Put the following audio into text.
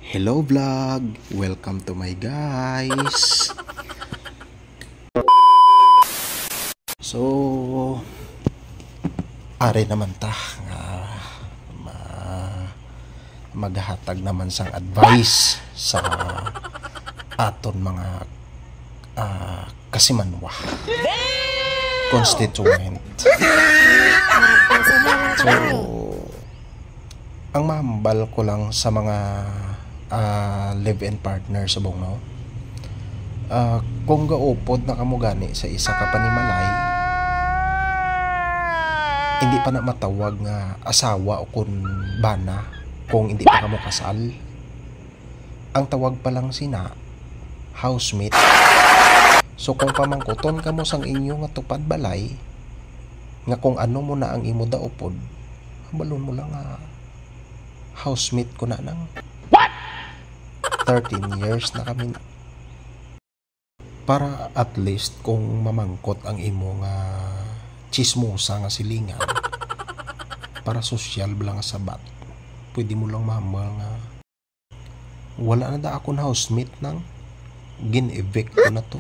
Hello vlog! Welcome to my guys! So, ari naman ta nga maghatag naman sang advice sa aton mga kasimanwa constituent. So, ang mahambal ko lang sa mga live-in partner sa Bongno, kung gaupod na kamo gani sa isa ka panimalay, hindi pa na matawag nga asawa o kun bana kung hindi pa kamo kasal. Ang tawag pa lang sina housemate. So kung pamangkuton kamo sang inyo nga tupad balay nga kung ano mo na ang imo daupod, balon mo lang nga housemate ko na nang 13 years na kami na. Para at least kung mamangkot ang imo nga chismosa nga silingan, para social lang sabat, pwede mo lang mahambal nga wala na da akong housemate nang gin-evict ko na to.